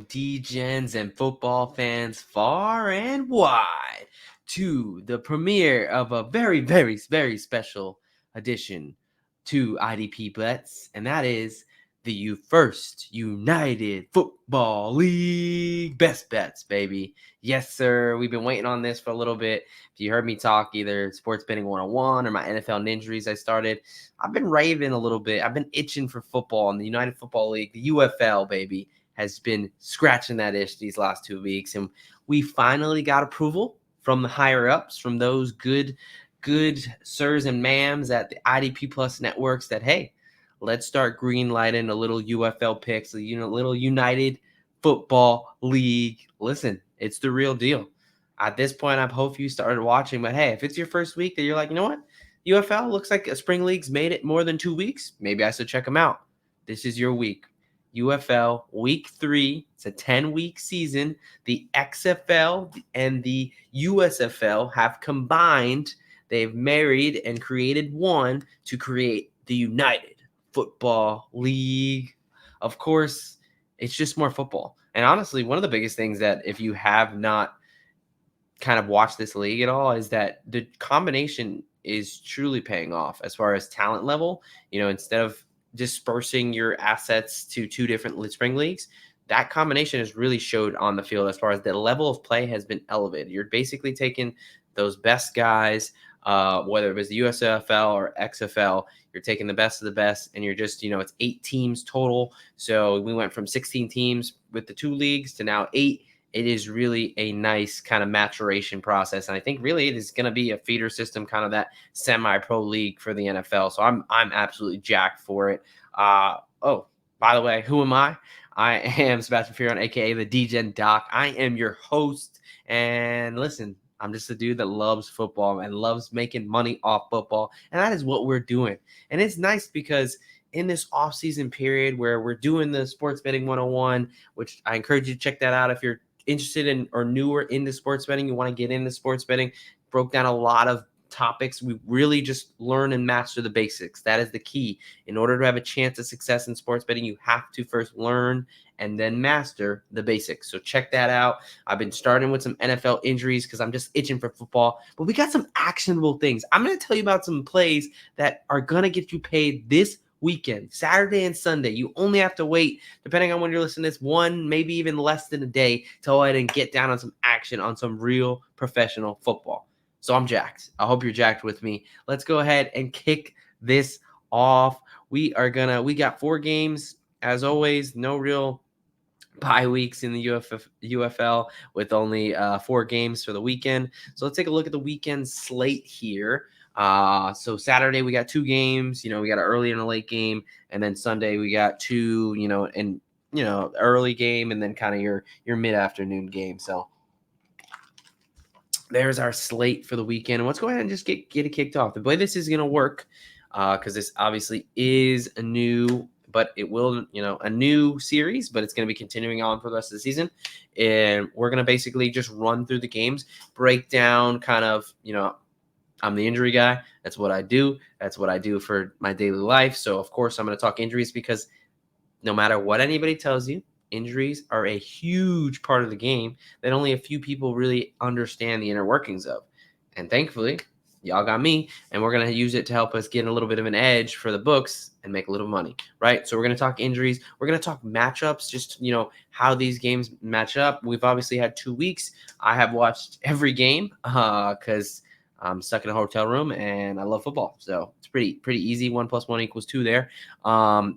D-Gens and football fans far and wide to the premiere of a very, very, very special edition to IDP Bets, and that is the First United Football League Best Bets, baby. Yes, sir. We've been waiting on this for a little bit. If you heard me talk either Sports Betting 101 or my NFL Ninjas I started, I've been raving a little bit. I've been itching for football in the United Football League, the UFL, baby, has been scratching that itch these last 2 weeks. And we finally got approval from the higher ups, from those good sirs and ma'ams at the IDP Plus networks that, hey, let's start green lighting a little UFL picks, a little United Football League. Listen, it's the real deal. At this point, I hope you started watching. But hey, if it's your first week that you're like, you know what? UFL looks like a spring league's made it more than 2 weeks. Maybe I should check them out. This is your week. UFL week 3. It's a 10-week season. The XFL and the USFL have combined. They've married and created one to create the United Football League. Of course, it's just more football. And honestly, one of the biggest things that if you have not kind of watched this league at all is that the combination is truly paying off as far as talent level. Instead of dispersing your assets to 2 different spring leagues, that combination has really showed on the field as far as the level of play has been elevated. You're basically taking those best guys, whether it was the USFL or XFL, you're taking the best of the best, and you're just, it's 8 teams total. So we went from 16 teams with the 2 leagues to now 8. It is really a nice kind of maturation process. And I think really it is going to be a feeder system, kind of that semi-pro league for the NFL. So I'm absolutely jacked for it. Oh, by the way, who am I? I am Sebastian Firon, a.k.a. the D-Gen Doc. I am your host. And listen, I'm just a dude that loves football and loves making money off football. And that is what we're doing. And it's nice because in this off-season period where we're doing the Sports Betting 101, which I encourage you to check that out if you're interested in or newer into sports betting, you want to get into sports betting, broke down a lot of topics. We really just learn and master the basics. That is the key. In order to have a chance of success in sports betting, you have to first learn and then master the basics. So check that out. I've been starting with some NFL injuries because I'm just itching for football, but we got some actionable things. I'm going to tell you about some plays that are going to get you paid this weekend, Saturday and Sunday. You only have to wait, depending on when you're listening to this, 1, maybe even less than a day to go ahead and get down on some action on some real professional football. So I'm jacked. I hope you're jacked with me. Let's go ahead and kick this off. We got 4 games. As always, no real bye weeks in the UFL with only 4 games for the weekend. So let's take a look at the weekend slate here. So Saturday we got 2 games. We got an early and a late game, and then Sunday we got 2. Early game, and then kind of your mid-afternoon game. So there's our slate for the weekend. And let's go ahead and just get it kicked off. The way this is going to work, because this obviously is a new series, but it's going to be continuing on for the rest of the season. And we're going to basically just run through the games, break down kind of, I'm the injury guy. That's what I do. That's what I do for my daily life. So, of course, I'm going to talk injuries because no matter what anybody tells you, injuries are a huge part of the game that only a few people really understand the inner workings of. And thankfully, y'all got me, and we're going to use it to help us get a little bit of an edge for the books and make a little money, right? So we're going to talk injuries. We're going to talk matchups, just, how these games match up. We've obviously had 2 weeks. I have watched every game because I'm stuck in a hotel room and I love football. So it's pretty easy. 1 + 1 = 2 there.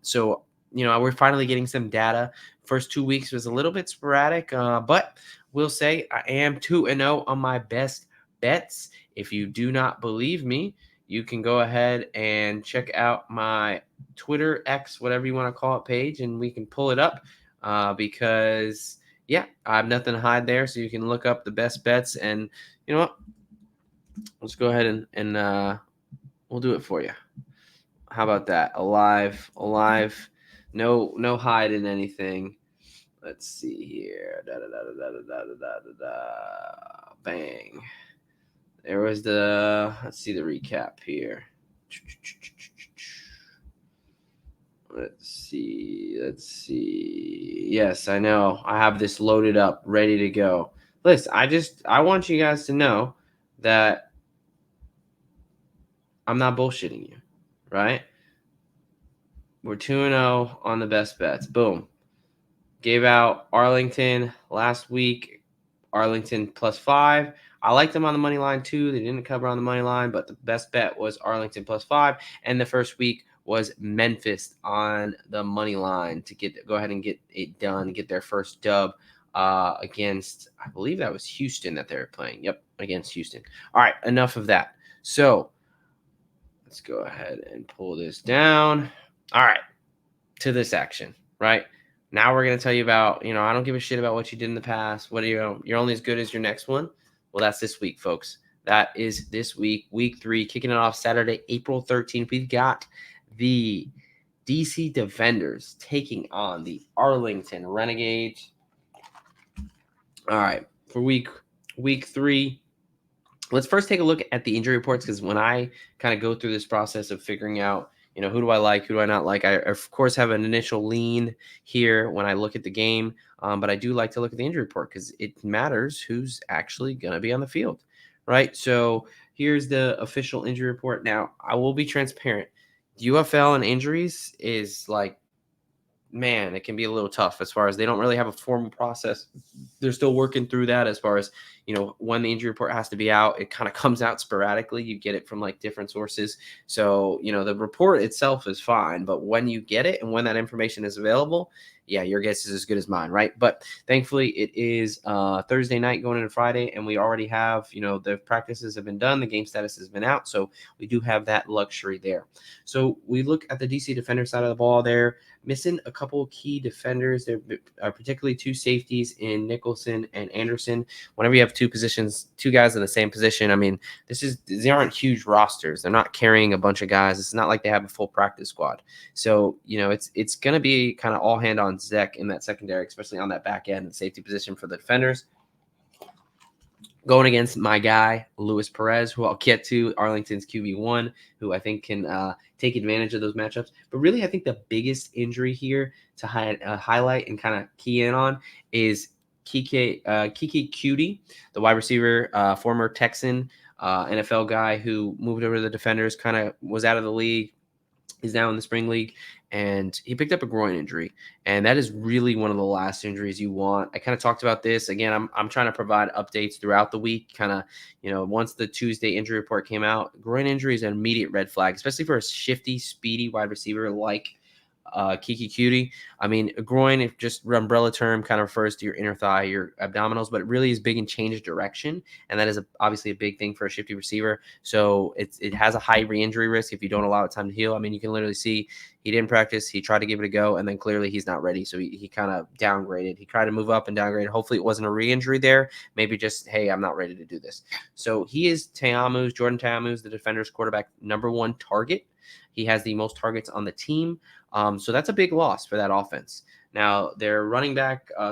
So we're finally getting some data. First 2 weeks was a little bit sporadic, but we'll say I am 2-0 on my best bets. If you do not believe me, you can go ahead and check out my Twitter, X, whatever you want to call it, page, and we can pull it up because, I have nothing to hide there. So you can look up the best bets, and you know what? Let's go ahead and we'll do it for you. How about that? Alive. No hiding anything. Let's see here. Bang. There was let's see the recap here. Let's see. Let's see. Yes, I know. I have this loaded up, ready to go. Listen, I want you guys to know that I'm not bullshitting you, right? We're 2-0 on the best bets. Boom. Gave out Arlington last week. Arlington +5. I liked them on the money line too. They didn't cover on the money line, but the best bet was Arlington +5. And the first week was Memphis on the money line to go ahead and get it done, get their first dub against, I believe that was Houston that they were playing. Yep, against Houston. All right, enough of that. So let's go ahead and pull this down. All right, to this action, right? Now we're going to tell you about, I don't give a shit about what you did in the past. What are you're only as good as your next one. Well, that's this week, folks. That is this week, week 3, kicking it off Saturday, April 13th. We've got the DC Defenders taking on the Arlington Renegades. All right, for week 3, let's first take a look at the injury reports, because when I kind of go through this process of figuring out, who do I like, who do I not like, I of course have an initial lean here when I look at the game, but I do like to look at the injury report because it matters who's actually going to be on the field, right? So here's the official injury report. Now, I will be transparent. UFL and injuries is like, man, it can be a little tough as far as they don't really have a formal process. They're still working through that as far as, when the injury report has to be out. It kind of comes out sporadically. You get it from like different sources. So, the report itself is fine, but when you get it and when that information is available, yeah, your guess is as good as mine, right? But thankfully, it is Thursday night going into Friday, and we already have, the practices have been done, the game status has been out, so we do have that luxury there. So we look at the DC Defender side of the ball there, missing a couple of key defenders. There are particularly 2 safeties in Nicholson and Anderson. Whenever you have 2 positions, 2 guys in the same position, I mean, these aren't huge rosters. They're not carrying a bunch of guys. It's not like they have a full practice squad. So, it's going to be kind of all hand on deck in that secondary, especially on that back end and safety position for the defenders. Going against my guy, Luis Perez, who I'll get to, Arlington's QB1, who I think can take advantage of those matchups. But really, I think the biggest injury here to highlight and kind of key in on is Kiki Cutie, the wide receiver, former Texan NFL guy who moved over to the Defenders, kind of was out of the league. He's now in the spring league, and he picked up a groin injury, and that is really one of the last injuries you want. I kind of talked about this again. I'm trying to provide updates throughout the week. Kind of, once the Tuesday injury report came out, groin injury is an immediate red flag, especially for a shifty, speedy wide receiver like Kiki Cutie. I mean, a groin, if just umbrella term, kind of refers to your inner thigh, your abdominals, but it really is big in change of direction, and that is obviously a big thing for a shifty receiver. So it has a high re-injury risk if you don't allow it time to heal. I mean, you can literally see he didn't practice, he tried to give it a go, and then clearly he's not ready. So he kind of downgraded. He tried to move up and downgraded. Hopefully it wasn't a re-injury there. Maybe just, hey, I'm not ready to do this. So he is Jordan Ta'amu's, the Defender's quarterback #1 target. He has the most targets on the team. So that's a big loss for that offense. Now, their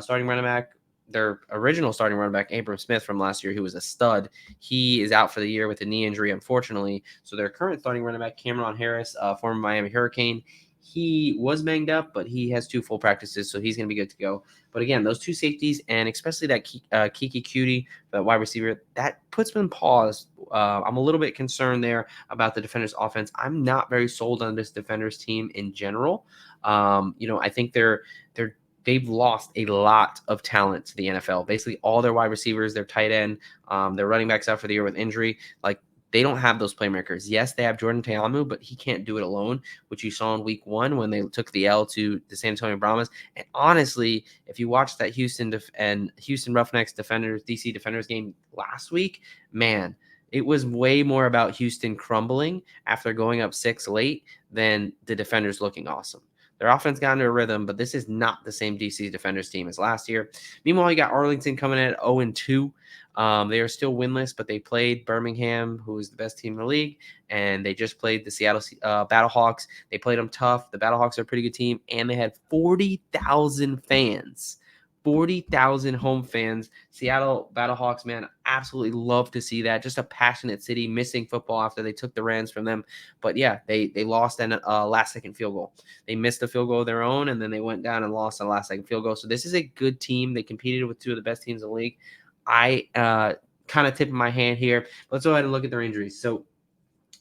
starting running back, their original starting running back, Abram Smith from last year, who was a stud, he is out for the year with a knee injury, unfortunately. So their current starting running back, Cameron Harris, former Miami Hurricane, he was banged up, but he has 2 full practices, so he's going to be good to go. But again, those 2 safeties, and especially that Kiki Cutie, that wide receiver, that puts me in pause. I'm a little bit concerned there about the Defenders' offense. I'm not very sold on this Defenders team in general. I think they've lost a lot of talent to the NFL. Basically, all their wide receivers, their tight end, their running backs out for the year with injury. Like, they don't have those playmakers. Yes, they have Jordan Ta'amu, but he can't do it alone, which you saw in week 1 when they took the L to the San Antonio Brahmas. And honestly, if you watch that Houston Roughnecks DC Defenders game last week, man, it was way more about Houston crumbling after going up 6 late than the Defenders looking awesome. Their offense got into a rhythm, but this is not the same DC Defenders team as last year. Meanwhile, you got Arlington coming in at 0-2. They are still winless, but they played Birmingham, who is the best team in the league, and they just played the Seattle Battlehawks. They played them tough. The Battlehawks are a pretty good team, and they had 40,000 fans 40,000 home fans. Seattle Battlehawks, man, absolutely love to see that. Just a passionate city, missing football after they took the Rams from them. But yeah, they lost an last second field goal. They missed a field goal of their own, and then they went down and lost a last second field goal. So this is a good team. They competed with two of the best teams in the league. I kind of tipping my hand here. Let's go ahead and look at their injuries. So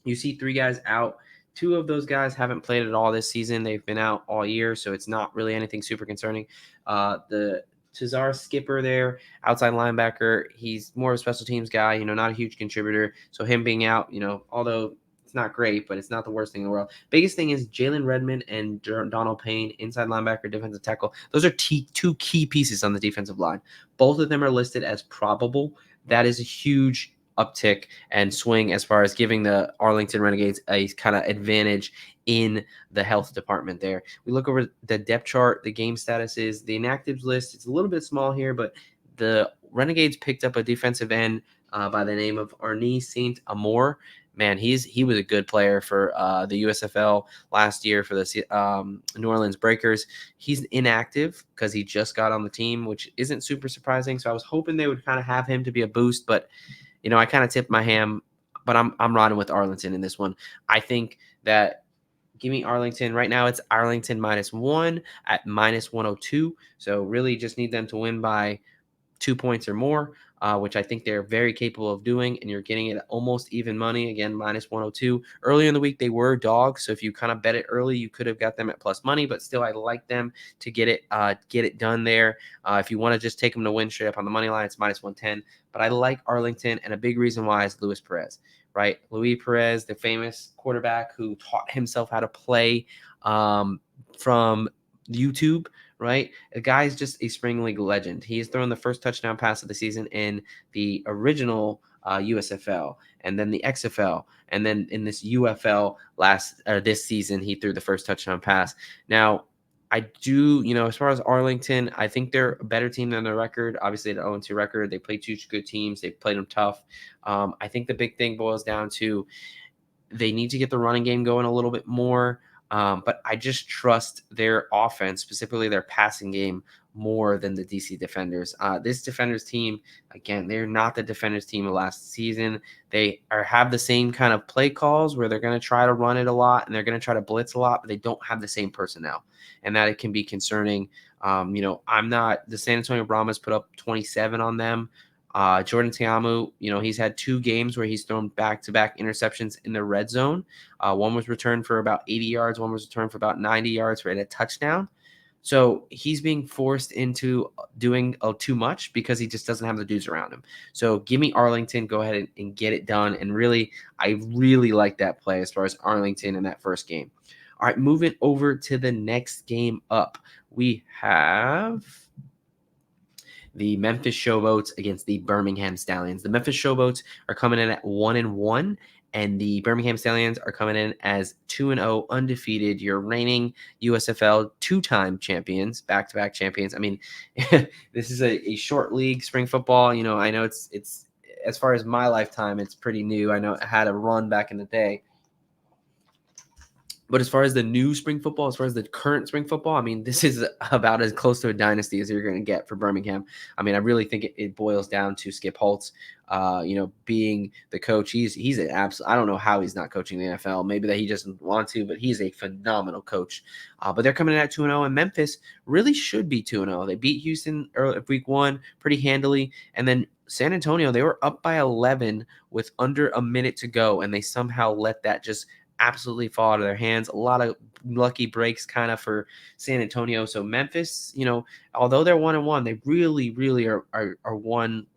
you see 3 guys out. 2 of those guys haven't played at all this season. They've been out all year, so it's not really anything super concerning. The Cesar Skipper there, outside linebacker, he's more of a special teams guy, not a huge contributor. So him being out, although it's not great, but it's not the worst thing in the world. Biggest thing is Jalen Redmond and Donald Payne, inside linebacker, defensive tackle. Those are 2 key pieces on the defensive line. Both of them are listed as probable. That is a huge uptick and swing as far as giving the Arlington Renegades a kind of advantage in the health department there. We look over the depth chart, the game statuses, the inactives list. It's a little bit small here, but the Renegades picked up a defensive end by the name of Arnie St. Amour. Man, he was a good player for the USFL last year for the New Orleans Breakers. He's inactive because he just got on the team, which isn't super surprising. So I was hoping they would kind of have him to be a boost, but I kind of tipped my hand, but I'm riding with Arlington in this one. I think that give me Arlington. Right now it's Arlington -1 at -102. So really just need them to win by 2 points or more, which I think they're very capable of doing, and you're getting it at almost even money, again, -102. Earlier in the week, they were dogs, so if you kind of bet it early, you could have got them at plus money, but still, I like them to get it done there. If you want to just take them to win straight up on the money line, it's -110, but I like Arlington, and a big reason why is Luis Perez, right? Luis Perez, the famous quarterback who taught himself how to play from YouTube, right? The guy's just a spring league legend. He has thrown the first touchdown pass of the season in the original USFL, and then the XFL, and then in this UFL this season, he threw the first touchdown pass. Now, I do, as far as Arlington, I think they're a better team than their record. Obviously, the 0-2 record. They played 2 good teams. They played them tough. I think the big thing boils down to they need to get the running game going a little bit more. But I just trust their offense, specifically their passing game, more than the DC Defenders. This Defenders team, again, they're not the Defenders team of last season. They have the same kind of play calls where they're going to try to run it a lot and they're going to try to blitz a lot, but they don't have the same personnel, and that it can be concerning. I'm not the San Antonio Brahmas put up 27 on them. Jordan Ta'amu, he's had 2 games where he's thrown back-to-back interceptions in the red zone. One was returned for about 80 yards. One was returned for about 90 yards for a touchdown. So he's being forced into doing too much because he just doesn't have the dudes around him. So give me Arlington. Go ahead and get it done. And really, I really like that play as far as Arlington in that first game. All right, moving over to the next game up. We have the Memphis Showboats against the Birmingham Stallions. The Memphis Showboats are coming in at 1-1, and the Birmingham Stallions are coming in as 2-0, undefeated. Your reigning USFL 2-time champions, back-to-back champions. I mean, this is a short league, spring football. I know it's as far as my lifetime, it's pretty new. I know it had a run back in the day. But as far as the new spring football, as far as the current spring football, I mean, this is about as close to a dynasty as you're going to get for Birmingham. I mean, I really think it boils down to Skip Holtz, being the coach. He's an absolute. I don't know how he's not coaching the NFL. Maybe that he doesn't want to, but he's a phenomenal coach. But they're coming in at 2-0, and Memphis really should be 2-0. They beat Houston week 1 pretty handily, and then San Antonio, they were up by 11 with under a minute to go, and they somehow let that just absolutely fall out of their hands. A lot of lucky breaks kind of for San Antonio. So Memphis, although they're 1-1, they really, really are one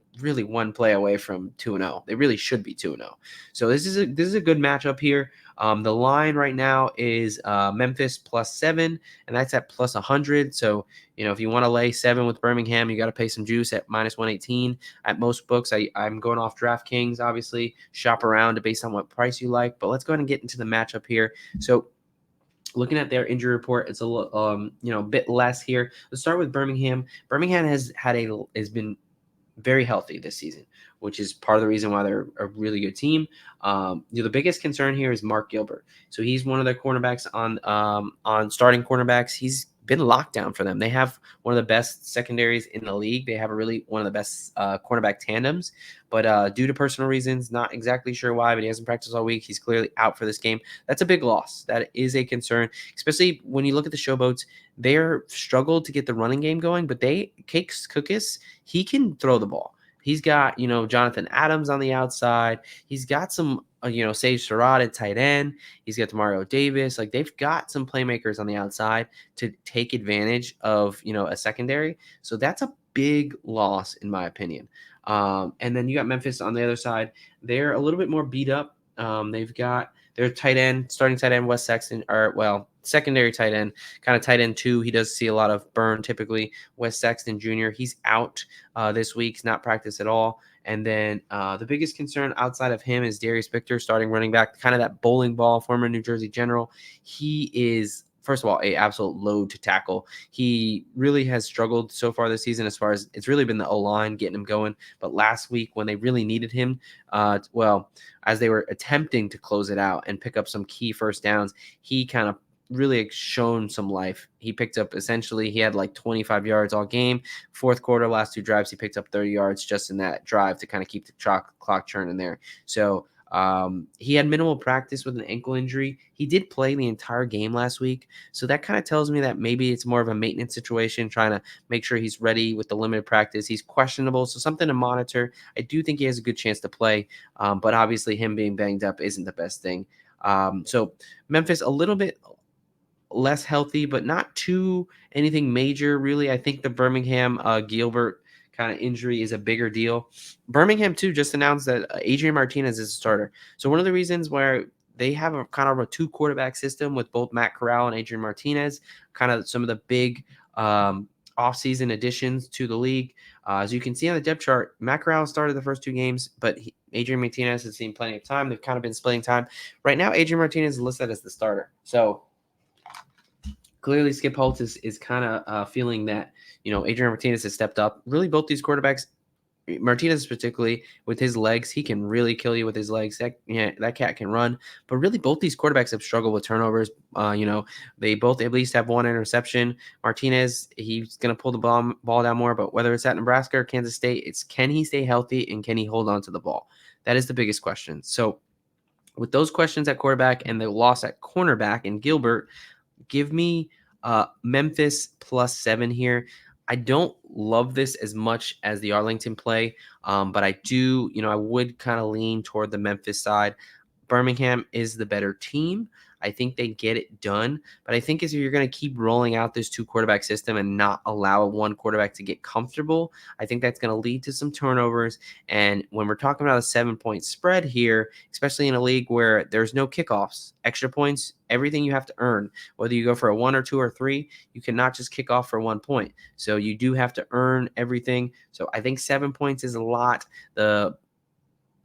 play away from 2-0. They really should be 2-0. So this is a good matchup here. The line right now is Memphis +7, and that's at +100. So, if you want to lay 7 with Birmingham, you got to pay some juice at -118. At most books, I'm going off DraftKings, obviously. Shop around based on what price you like. But let's go ahead and get into the matchup here. So, looking at their injury report, it's a bit less here. Let's start with Birmingham. Birmingham has been very healthy this season, which is part of the reason why they're a really good team. The biggest concern here is Mark Gilbert. So he's one of their cornerbacks on starting cornerbacks. He's been locked down for them. They have one of the best secondaries in the league. They have one of the best cornerback tandems, but due to personal reasons, not exactly sure why, but he hasn't practiced all week. He's clearly out for this game. That's a big loss. That is a concern, especially when you look at the Showboats. They're struggled to get the running game going, but Cakes Cookus, he can throw the ball. He's got, Jonathan Adams on the outside. He's got some, Sage Surratt at tight end. He's got Demario Davis. Like, they've got some playmakers on the outside to take advantage of, a secondary. So that's a big loss, in my opinion. And then you got Memphis on the other side. They're a little bit more beat up. They've got their starting tight end, Wes Sexton, secondary tight end, kind of tight end 2. He does see a lot of burn typically. Wes Sexton Jr., he's out this week. He's not practiced at all. And then the biggest concern outside of him is Darius Victor, starting running back, kind of that bowling ball, former New Jersey General. He is, first of all, a absolute load to tackle. He really has struggled so far this season as far as it's really been the O-line getting him going. But last week when they really needed him, as they were attempting to close it out and pick up some key first downs, he kind of really shown some life. He picked up, essentially, he had like 25 yards all game. Fourth quarter, last 2 drives, he picked up 30 yards just in that drive to kind of keep the clock churning there. So he had minimal practice with an ankle injury. He did play the entire game last week. So that kind of tells me that maybe it's more of a maintenance situation, trying to make sure he's ready with the limited practice. He's questionable, so something to monitor. I do think he has a good chance to play, but obviously him being banged up isn't the best thing. So Memphis, a little bit less healthy, but not too anything major, really. I think the Birmingham Gilbert kind of injury is a bigger deal. Birmingham, too, just announced that Adrian Martinez is a starter. So one of the reasons where they have a kind of a 2-quarterback system with both Matt Corral and Adrian Martinez, kind of some of the big offseason additions to the league. As you can see on the depth chart, Matt Corral started the first 2 games, but Adrian Martinez has seen plenty of time. They've kind of been splitting time. Right now, Adrian Martinez is listed as the starter. So clearly, Skip Holtz is kind of feeling that, Adrian Martinez has stepped up. Really, both these quarterbacks, Martinez particularly, with his legs, he can really kill you with his legs. That cat can run. But really, both these quarterbacks have struggled with turnovers. They both at least have 1 interception. Martinez, he's going to pull the ball down more. But whether it's at Nebraska or Kansas State, it's can he stay healthy and can he hold on to the ball? That is the biggest question. So with those questions at quarterback and the loss at cornerback in Gilbert, give me Memphis +7 here. I don't love this as much as the Arlington play, but I do, I would kind of lean toward the Memphis side. Birmingham is the better team. I think they get it done. But I think if you're going to keep rolling out this 2-quarterback system and not allow one quarterback to get comfortable, I think that's going to lead to some turnovers. And when we're talking about a 7-point spread here, especially in a league where there's no kickoffs, extra points, everything you have to earn, whether you go for a 1 or 2 or 3, you cannot just kick off for 1 point. So you do have to earn everything. So I think 7 points is a lot. The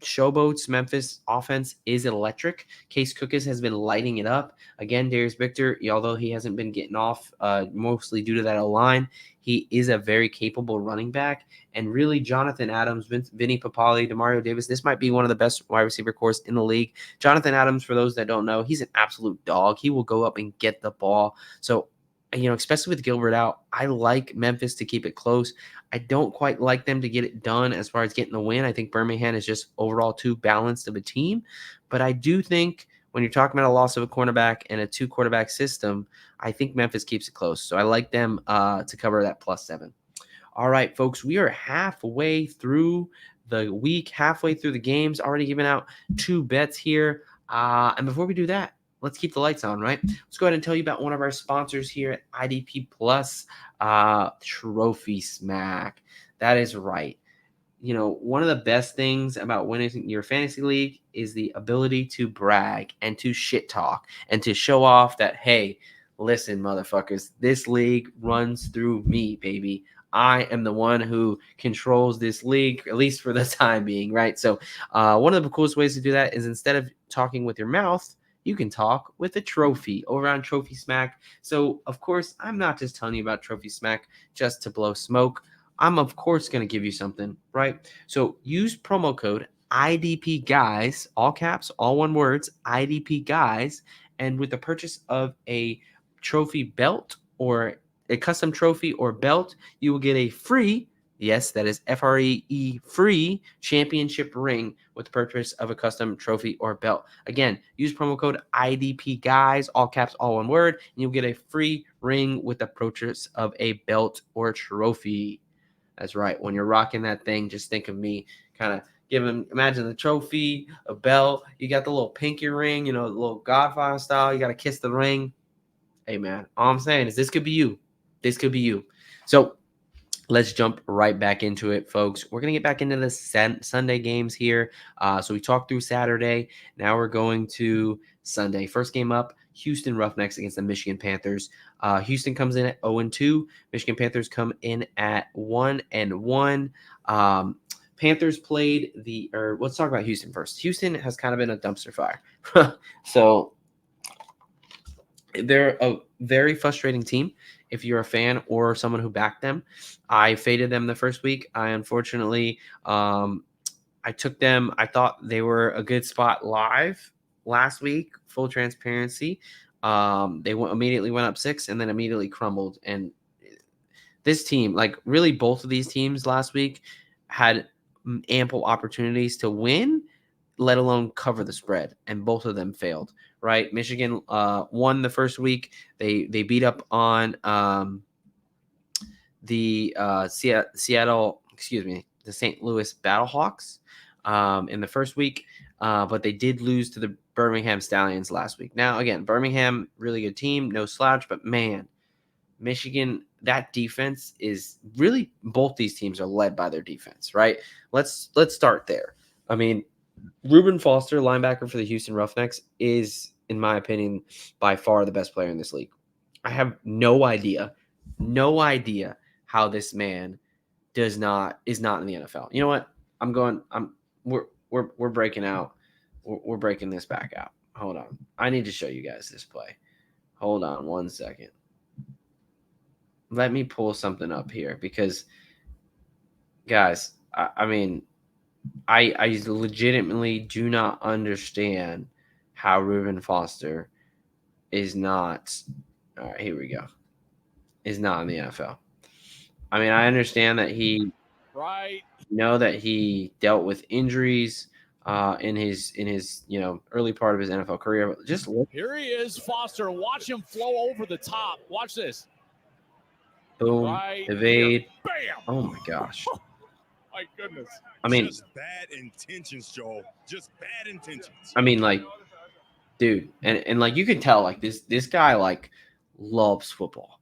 Showboats Memphis offense is electric. Case Cookus has been lighting it up. Again, Darius Victor, although he hasn't been getting off mostly due to that O-line, he is a very capable running back. And really, Jonathan Adams, Vinny Papali, Demario Davis, this might be one of the best wide receiver cores in the league. Jonathan Adams, for those that don't know, he's an absolute dog. He will go up and get the ball. So, especially with Gilbert out, I like Memphis to keep it close. I don't quite like them to get it done as far as getting the win. I think Birmingham is just overall too balanced of a team. But I do think when you're talking about a loss of a cornerback and a 2-quarterback system, I think Memphis keeps it close. So I like them to cover that +7. All right, folks, we are halfway through the week, halfway through the games, already giving out 2 bets here. And before we do that, let's keep the lights on, right? Let's go ahead and tell you about one of our sponsors here at IDP Plus, Trophy Smack. That is right. One of the best things about winning your fantasy league is the ability to brag and to shit talk and to show off that, hey, listen, motherfuckers, this league runs through me, baby. I am the one who controls this league, at least for the time being, right? So one of the coolest ways to do that is instead of talking with your mouth, you can talk with a trophy over on Trophy Smack. So, of course, I'm not just telling you about Trophy Smack just to blow smoke. I'm, of course, going to give you something, right? So use promo code IDP Guys, all caps, all one words, IDP Guys. And with the purchase of a trophy belt or a custom trophy or belt, you will get a free, yes, that is FREE, free championship ring with the purchase of a custom trophy or belt. Again, use promo code IDP guys, all caps, all one word, and you'll get a free ring with the purchase of a belt or trophy. That's right. When you're rocking that thing, just think of me. Kind of imagine the trophy, a belt. You got the little pinky ring, the little Godfather style. You got to kiss the ring. Hey, man, all I'm saying is this could be you. This could be you. So let's jump right back into it, folks. We're going to get back into the Sunday games here. So we talked through Saturday. Now we're going to Sunday. First game up, Houston Roughnecks against the Michigan Panthers. Houston comes in at 0-2. Michigan Panthers come in at 1-1. Panthers played let's talk about Houston first. Houston has kind of been a dumpster fire. So they're a very frustrating team if you're a fan or someone who backed them. I faded them the first week. I unfortunately, I took them. I thought they were a good spot live last week. Full transparency. They immediately went up 6 and then immediately crumbled. And this team, like really both of these teams last week, had ample opportunities to win, let alone cover the spread, and both of them failed. Right, Michigan won the first week. They beat up on the Seattle, the St. Louis Battlehawks in the first week, but they did lose to the Birmingham Stallions last week. Now, again, Birmingham, really good team, no slouch, but man, Michigan, that defense is really, both these teams are led by their defense, right? Let's start there. I mean, Reuben Foster, linebacker for the Houston Roughnecks, is, in my opinion, by far the best player in this league. I have no idea how this man is not in the NFL. You know what? We're breaking out. We're breaking this back out. Hold on. I need to show you guys this play. Hold on 1 second. Let me pull something up here because, guys, I mean, I legitimately do not understand how Reuben Foster is not. All right, here we go. Is not in the NFL. I mean, I understand that he dealt with injuries in his early part of his NFL career. But just look. Here he is, Foster. Watch him flow over the top. Watch this. Boom, evade. Bam! Oh my gosh. My goodness. I mean, just bad intentions, Joel. Just bad intentions. I mean, like, dude, and like you can tell, like this guy like loves football.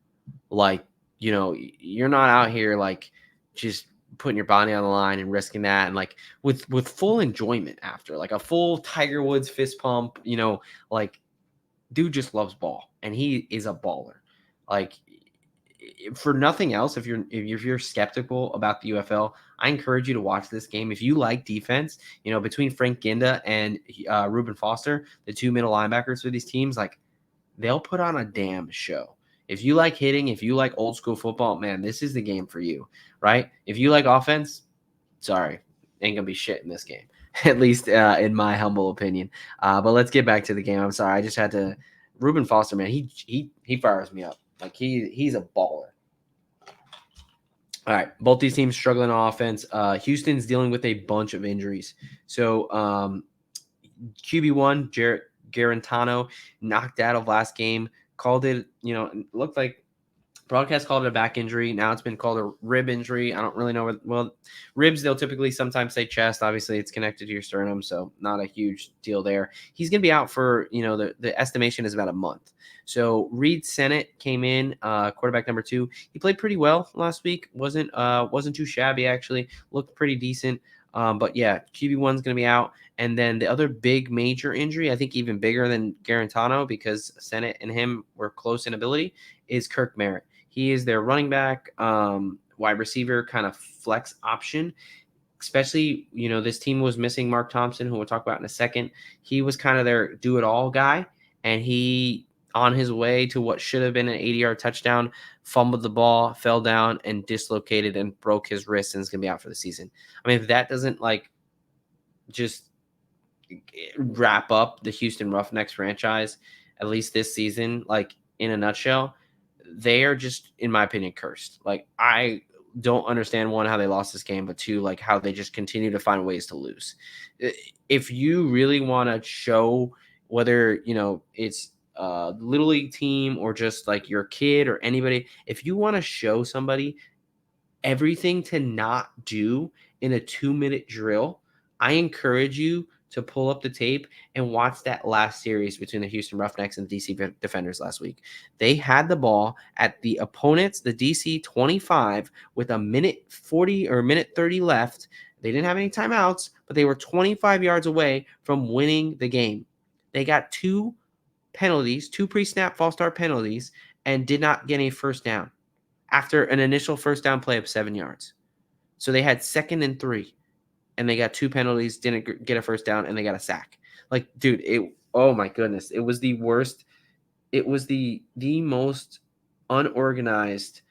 Like, you're not out here like just putting your body on the line and risking that, and like with full enjoyment after, like a full Tiger Woods fist pump. Like, dude just loves ball, and he is a baller. Like, for nothing else, if you're skeptical about the UFL, I encourage you to watch this game. If you like defense, between Frank Ginda and Reuben Foster, the two middle linebackers for these teams, like, they'll put on a damn show. If you like hitting, if you like old school football, man, this is the game for you, right? If you like offense, sorry, ain't gonna be shit in this game, at least in my humble opinion. But let's get back to the game. I'm sorry, I just had to. Reuben Foster, man, he fires me up. Like, he's a baller. All right, both these teams struggling on offense. Houston's dealing with a bunch of injuries. So QB1, Jarrett Garantano, knocked out of last game. Called it, it looked like broadcast called it a back injury. Now it's been called a rib injury. I don't really know. Well, ribs, they'll typically sometimes say chest. Obviously, it's connected to your sternum, so not a huge deal there. He's going to be out for, the estimation is about a month. So Reed Sennett came in, quarterback number 2. He played pretty well last week. Wasn't too shabby, actually. Looked pretty decent. But yeah, QB1's going to be out. And then the other big major injury, I think even bigger than Garantano, because Sennett and him were close in ability, is Kirk Merritt. He is their running back, wide receiver, kind of flex option. Especially, this team was missing Mark Thompson, who we'll talk about in a second. He was kind of their do-it-all guy, and he, on his way to what should have been an 80-yard touchdown, fumbled the ball, fell down, and dislocated and broke his wrist, and is going to be out for the season. I mean, if that doesn't, like, just wrap up the Houston Roughnecks franchise, at least this season, like, in a nutshell, they are just, in my opinion, cursed. Like, I don't understand, one, how they lost this game, but two, like, how they just continue to find ways to lose. If you really want to show, whether, it's a little league team or just like your kid or anybody, if you want to show somebody everything to not do in a 2-minute drill, I encourage you to pull up the tape and watch that last series between the Houston Roughnecks and the DC Defenders last week. They had the ball at the opponents, the DC 25, with a minute 40 or minute 30 left. They didn't have any timeouts, but they were 25 yards away from winning the game. They got 2 penalties, 2 pre-snap false start penalties, and did not get a first down after an initial first down play of 7 yards. So they had 2nd and 3, and they got 2 penalties, didn't get a first down, and they got a sack. Like, dude, oh my goodness, it was the worst. It was the most unorganized,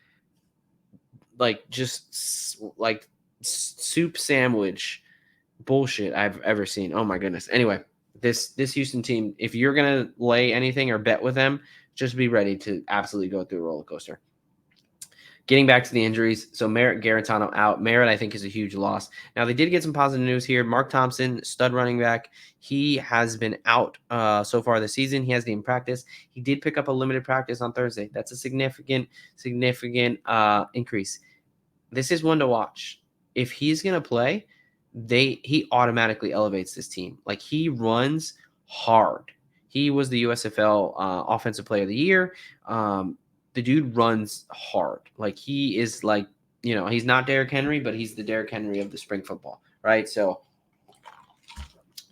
like, just like soup sandwich bullshit I've ever seen. Oh my goodness. Anyway, this Houston team, if you're gonna lay anything or bet with them, just be ready to absolutely go through a roller coaster. Getting back to the injuries, so Merritt Garantano out. Merritt, I think, is a huge loss. Now, they did get some positive news here. Mark Thompson, stud running back, he has been out so far this season. He hasn't even practiced. He did pick up a limited practice on Thursday. That's a significant increase. This is one to watch. If he's going to play, he automatically elevates this team. Like, he runs hard. He was the USFL Offensive Player of the Year. The dude runs hard. Like, he is like, he's not Derrick Henry, but he's the Derrick Henry of the spring football, right? So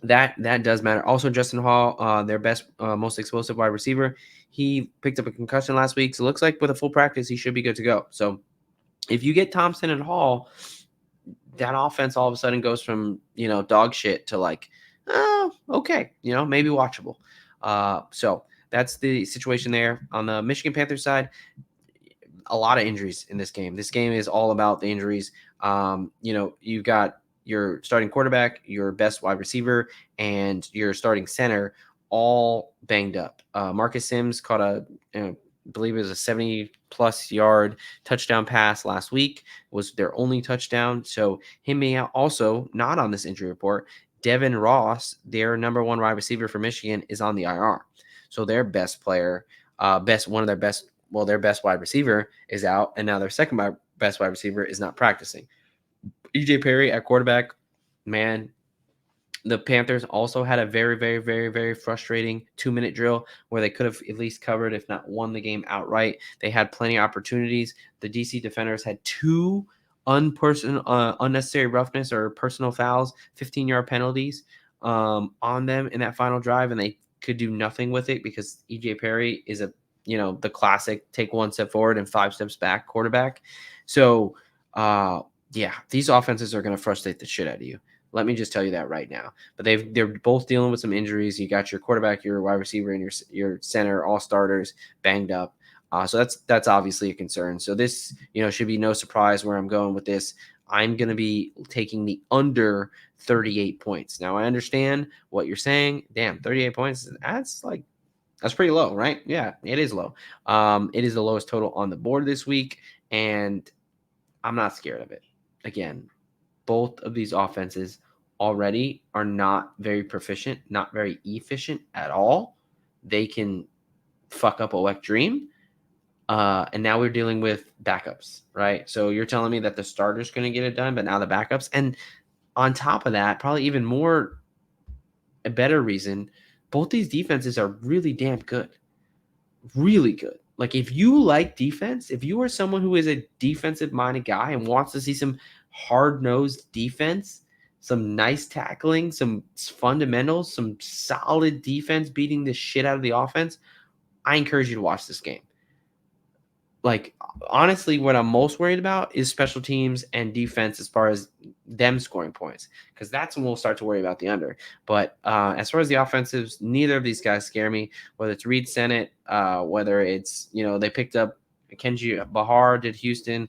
that does matter. Also, Justin Hall, their best, most explosive wide receiver, he picked up a concussion last week. So it looks like with a full practice, he should be good to go. So if you get Thompson and Hall, that offense all of a sudden goes from, dog shit to like, oh, okay, maybe watchable. So that's the situation there. On the Michigan Panthers side, a lot of injuries in this game. This game is all about the injuries. You've got your starting quarterback, your best wide receiver, and your starting center all banged up. Marcus Sims caught I believe it was a 70-plus yard touchdown pass last week. Was their only touchdown. So him being out, also not on this injury report. Devin Ross, their number 1 wide receiver for Michigan, is on the IR. So their best player, their best wide receiver is out, and now their second best wide receiver is not practicing. EJ Perry at quarterback, man. The Panthers also had a very, very, very, very frustrating 2-minute drill where they could have at least covered, if not won the game outright. They had plenty of opportunities. The DC Defenders had 2 unnecessary roughness or personal fouls, 15-yard penalties on them in that final drive, and they could do nothing with it because EJ Perry is the classic take 1 step forward and 5 steps back quarterback. So, these offenses are going to frustrate the shit out of you. Let me just tell you that right now. But they're both dealing with some injuries. You got your quarterback, your wide receiver, and your center, all starters, banged up. So that's obviously a concern. So this, should be no surprise where I'm going with this. I'm going to be taking the under 38 points. Now, I understand what you're saying. Damn, 38 points, that's pretty low, right? Yeah, it is low. It is the lowest total on the board this week, and I'm not scared of it. Again, both of these offenses already are not very proficient, not very efficient at all. They can fuck up a wet dream. And now we're dealing with backups, right? So you're telling me that the starter's going to get it done, but now the backups. And on top of that, probably even more, a better reason, both these defenses are really damn good. Really good. Like, if you like defense, if you are someone who is a defensive-minded guy and wants to see some hard-nosed defense, some nice tackling, some fundamentals, some solid defense beating the shit out of the offense, I encourage you to watch this game. Like, honestly, what I'm most worried about is special teams and defense as far as them scoring points, because that's when we'll start to worry about the under. But as far as the offensives, neither of these guys scare me, whether it's Reed Sennett, whether it's, they picked up Kenji Bahar, did Houston,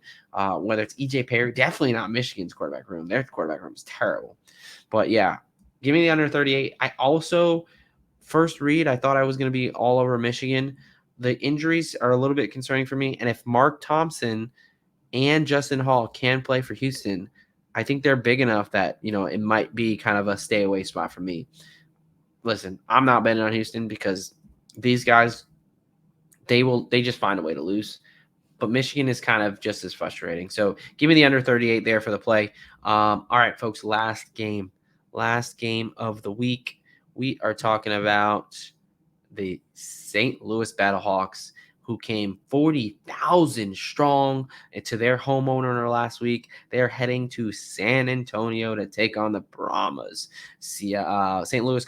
whether it's EJ Perry, definitely not Michigan's quarterback room. Their quarterback room is terrible. But yeah, give me the under 38. I also, first read, I thought I was going to be all over Michigan. the injuries are a little bit concerning for me. And if Mark Thompson and Justin Hall can play for Houston, I think they're big enough that, it might be kind of a stay away spot for me. Listen, I'm not betting on Houston because these guys, they just find a way to lose. But Michigan is kind of just as frustrating. So give me the under 38 there for the play. All right, folks, last game of the week. We are talking about the St. Louis Battlehawks, who came 40,000 strong into their homeowner last week. They're heading to San Antonio to take on the Brahmas. See, St. Louis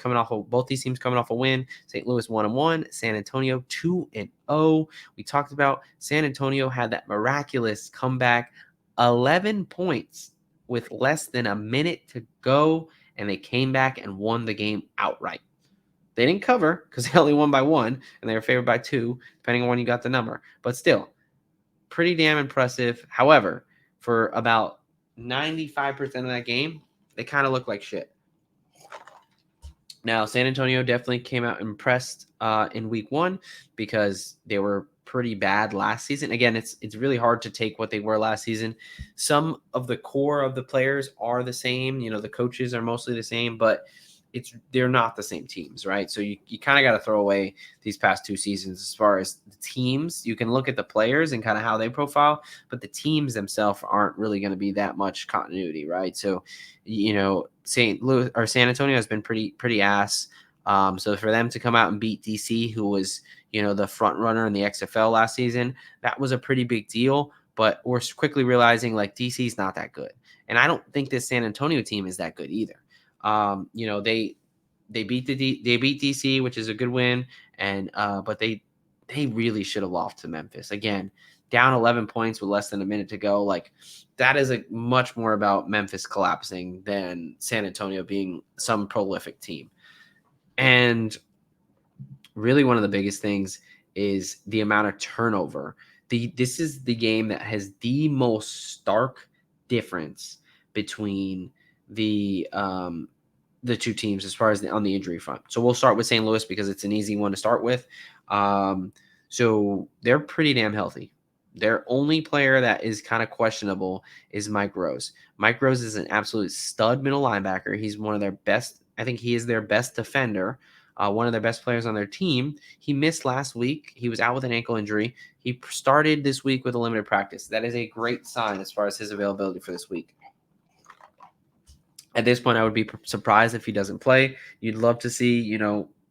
both these teams coming off a win. St. Louis 1-1, San Antonio 2-0. We talked about San Antonio had that miraculous comeback, 11 points with less than a minute to go, and they came back and won the game outright. They didn't cover because they only won by 1, and they were favored by 2, depending on when you got the number. But still, pretty damn impressive. However, for about 95% of that game, they kind of looked like shit. Now, San Antonio definitely came out impressed in week 1 because they were pretty bad last season. Again, it's really hard to take what they were last season. Some of the core of the players are the same. The coaches are mostly the same, but they're not the same teams, right? So you kind of got to throw away these past 2 seasons as far as the teams. You can look at the players and kind of how they profile, but the teams themselves aren't really going to be that much continuity, right? So, St. Louis or San Antonio has been pretty ass. So for them to come out and beat DC, who was, the front runner in the XFL last season, that was a pretty big deal. But we're quickly realizing like DC's not that good. And I don't think this San Antonio team is that good either. They beat DC, which is a good win, and but they really should have lost to Memphis. Again, down 11 points with less than a minute to go. Like that is much more about Memphis collapsing than San Antonio being some prolific team. And really one of the biggest things is the amount of turnover. This is the game that has the most stark difference between the 2 teams as far as on the injury front. So we'll start with St. Louis because it's an easy one to start with. So they're pretty damn healthy. Their only player that is kind of questionable is Mike Rose. Mike Rose is an absolute stud middle linebacker. He's one of their best. I think he is their best defender. One of their best players on their team. He missed last week. He was out with an ankle injury. He started this week with a limited practice. That is a great sign as far as his availability for this week. At this point, I would be surprised if he doesn't play. You'd love to see,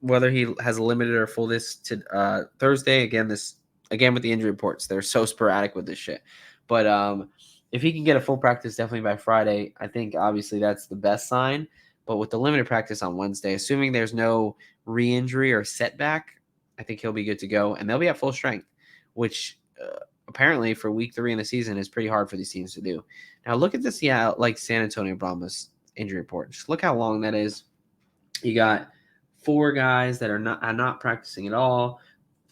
whether he has a limited or full this to Thursday. Again with the injury reports, they're so sporadic with this shit. But if he can get a full practice definitely by Friday, I think obviously that's the best sign. But with the limited practice on Wednesday, assuming there's no re-injury or setback, I think he'll be good to go. And they'll be at full strength, which apparently for week 3 in the season is pretty hard for these teams to do. Now look at this, San Antonio Brahmas injury report. Just look how long that is. You got 4 guys that are not practicing at all,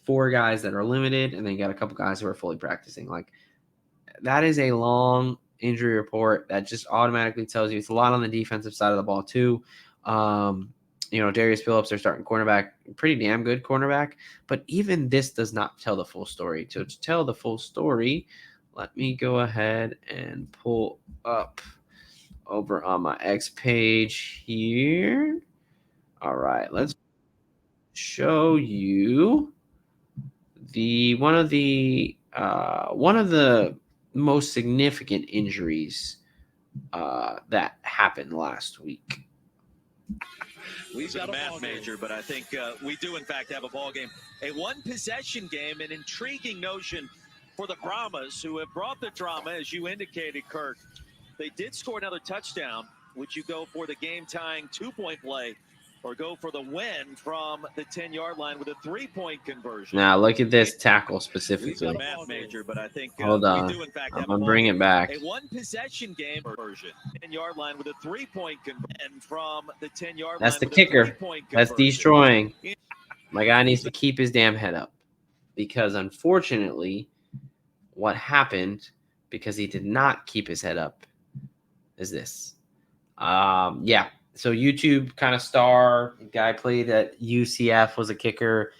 4 guys that are limited, and then you got a couple guys who are fully practicing. Like that is a long injury report that just automatically tells you it's a lot on the defensive side of the ball too. Darius Phillips, their starting cornerback, pretty damn good cornerback, but even this does not tell the full story. So to tell the full story, let me go ahead and pull up over on my X page here. All right, let's show you one of the most significant injuries that happened last week. We've got a math major, but I think we do, in fact, have a ball game. A one-possession game, an intriguing notion for the Brahmas, who have brought the drama, as you indicated, Kirk. They did score another touchdown. Would you go for the game-tying 2-point play or go for the win from the 10-yard line with a 3-point conversion? Now, look at this tackle specifically. We've got a math major, but I think Hold on. we do, in fact, I'm going to bring it back. A one-possession game version. 10-yard line with a 3-point conversion from the 10-yard line. That's the kicker. That's destroying. My guy needs to keep his damn head up because, unfortunately, what happened because he did not keep his head up is this. So YouTube kind of star guy played at UCF, was a kicker.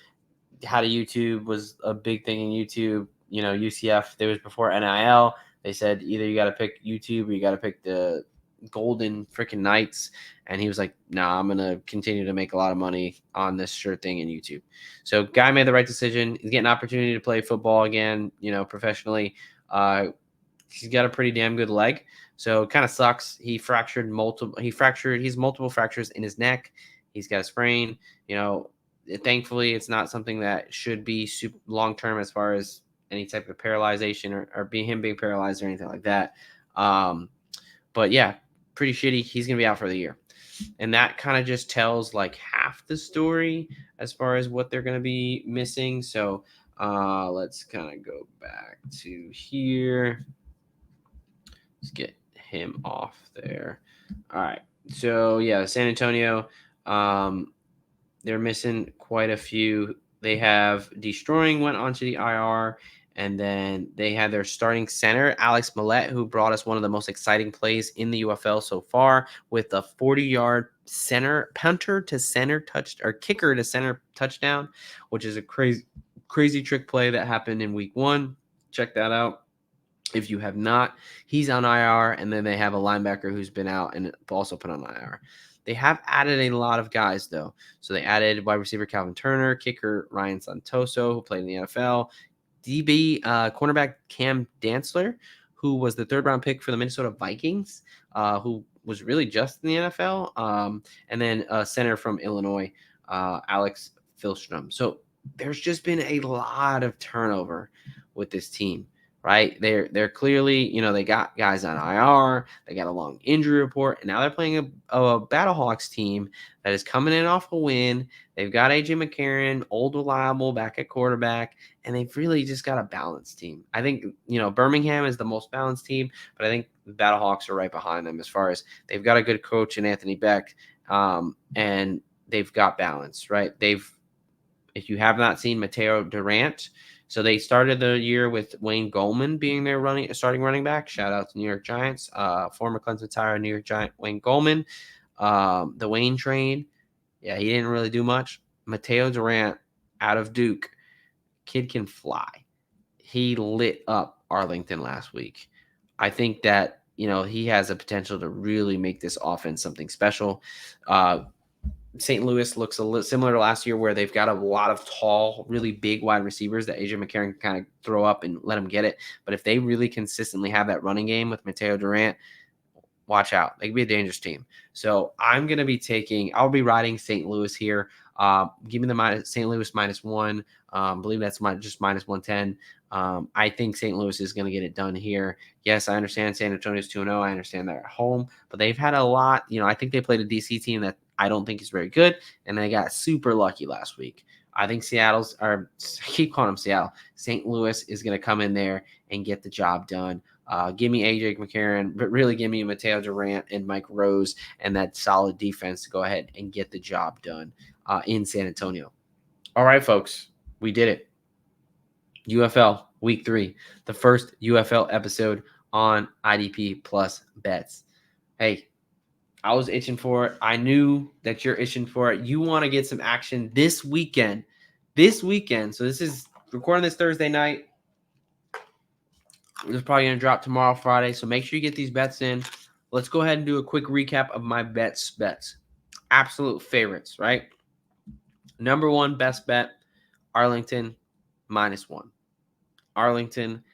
how to YouTube was a big thing in YouTube. UCF, there was before NIL. They said either you got to pick YouTube or you got to pick the Golden freaking Knights. And he was like, nah, I'm going to continue to make a lot of money on this shirt thing in YouTube. So guy made the right decision. He's getting an opportunity to play football again, professionally. He's got a pretty damn good leg. So it kind of sucks. He's multiple fractures in his neck. He's got a sprain. Thankfully, it's not something that should be super long term as far as any type of paralyzation or being paralyzed or anything like that. But yeah, pretty shitty. He's gonna be out for the year, and that kind of just tells like half the story as far as what they're gonna be missing. So let's kind of go back to here. Let's get him off there. All right. So yeah, San Antonio. They're missing quite a few. They have Destroying went onto the IR, and then they had their starting center, Alex Millette, who brought us one of the most exciting plays in the UFL so far with a 40-yard kicker to center touchdown, which is a crazy trick play that happened in week 1. Check that out if you have not. He's on IR, and then they have a linebacker who's been out and also put on IR. They have added a lot of guys, though. So they added wide receiver Calvin Turner, kicker Ryan Santoso, who played in the NFL, DB cornerback Cam Dantzler, who was the 3rd-round pick for the Minnesota Vikings, who was really just in the NFL, and then center from Illinois, Alex Filstrom. So there's just been a lot of turnover with this team. Right, they're clearly, they got guys on IR, they got a long injury report, and now they're playing a Battlehawks team that is coming in off a win. They've got AJ McCarron, old reliable back at quarterback, and they've really just got a balanced team. I think Birmingham is the most balanced team, but I think the Battlehawks are right behind them as far as they've got a good coach in Anthony Beck, and they've got balance. Right, if you have not seen Mateo Durant. So they started the year with Wayne Goldman being their starting running back. Shout out to New York Giants, former Clemson Tire, New York Giant Wayne Goldman. The Wayne train, yeah, he didn't really do much. Mateo Durant out of Duke, kid can fly. He lit up Arlington last week. I think that he has a potential to really make this offense something special. St. Louis looks a little similar to last year where they've got a lot of tall, really big wide receivers that AJ McCarron can kind of throw up and let them get it. But if they really consistently have that running game with Mateo Durant, watch out. They could be a dangerous team. So I'll be riding St. Louis here. Give me the St. Louis -1. I believe that's just -110. I think St. Louis is going to get it done here. Yes, I understand San Antonio's 2-0. I understand they're at home, but they've had a lot. I think they played a DC team that I don't think is very good, and they got super lucky last week. I think I keep calling them Seattle. St. Louis is going to come in there and get the job done. Give me AJ McCarron, but really give me Mateo Durant and Mike Rose and that solid defense to go ahead and get the job done in San Antonio. All right, folks, we did it. UFL Week 3, the first UFL episode on IDP Plus Bets. Hey, I was itching for it. I knew that you're itching for it. You want to get some action this weekend. So this is recording this Thursday night. This is probably going to drop tomorrow, Friday. So make sure you get these bets in. Let's go ahead and do a quick recap of my bets. Absolute favorites, right? Number 1 best bet, Arlington -1. Arlington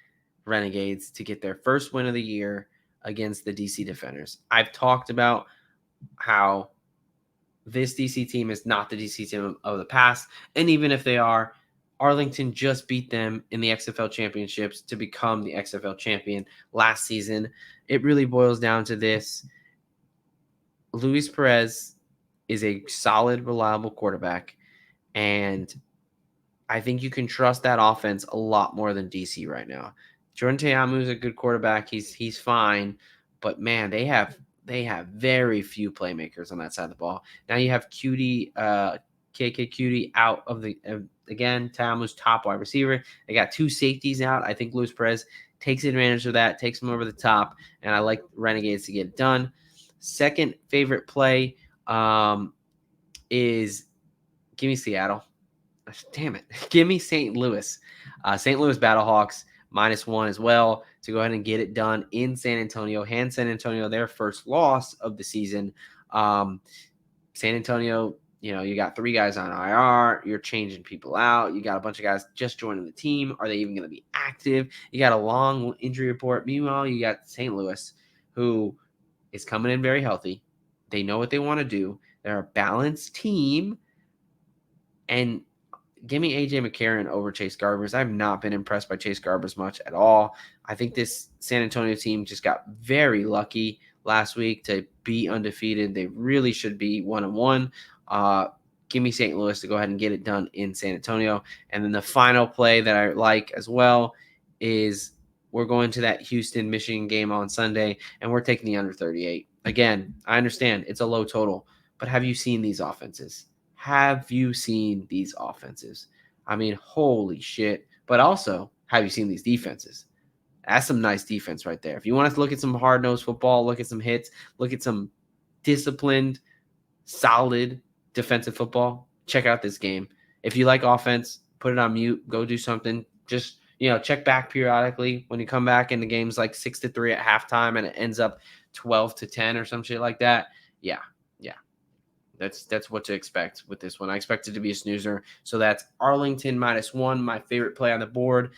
Renegades to get their first win of the year against the DC Defenders. I've talked about how this DC team is not the DC team of the past. And even if they are, Arlington just beat them in the XFL championships to become the XFL champion last season. It really boils down to this. Luis Perez is a solid, reliable quarterback. And I think you can trust that offense a lot more than DC right now. Jordan Teamu is a good quarterback. He's fine. But, man, they have very few playmakers on that side of the ball. Now you have KK Cutie out of the again, Teamu's top wide receiver. They got 2 safeties out. I think Luis Perez takes advantage of that, takes them over the top, and I like Renegades to get it done. Second favorite play is give me Seattle. Damn it. Give me St. Louis. St. Louis Battlehawks -1 as well to go ahead and get it done in San Antonio. Hand San Antonio their first loss of the season. San Antonio, you got 3 guys on IR. You're changing people out. You got a bunch of guys just joining the team. Are they even going to be active? You got a long injury report. Meanwhile, you got St. Louis, who is coming in very healthy. They know what they want to do. They're a balanced team. And give me AJ McCarron over Chase Garbers. I've not been impressed by Chase Garbers much at all. I think this San Antonio team just got very lucky last week to be undefeated. They really should be 1-1. Give me St. Louis to go ahead and get it done in San Antonio. And then the final play that I like as well is we're going to that Houston-Michigan game on Sunday, and we're taking the under 38. Again, I understand it's a low total, but have you seen these offenses? Have you seen these offenses? I mean, holy shit. But also, have you seen these defenses? That's some nice defense right there. If you want to look at some hard-nosed football, look at some hits, look at some disciplined, solid defensive football, check out this game. If you like offense, put it on mute, go do something. Just, check back periodically when you come back and the game's like 6-3 at halftime and it ends up 12-10 or some shit like that. Yeah. That's what to expect with this one. I expect it to be a snoozer. So that's Arlington -1, my favorite play on the board,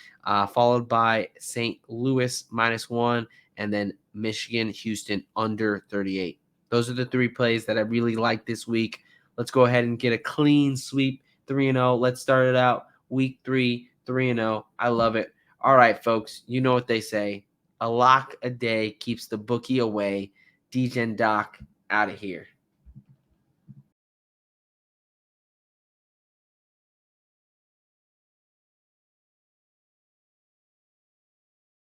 followed by St. Louis -1, and then Michigan, Houston under 38. Those are the 3 plays that I really like this week. Let's go ahead and get a clean sweep, 3-0. Let's start it out week 3, 3-0. I love it. All right, folks, you know what they say. A lock a day keeps the bookie away. DJ and Doc out of here.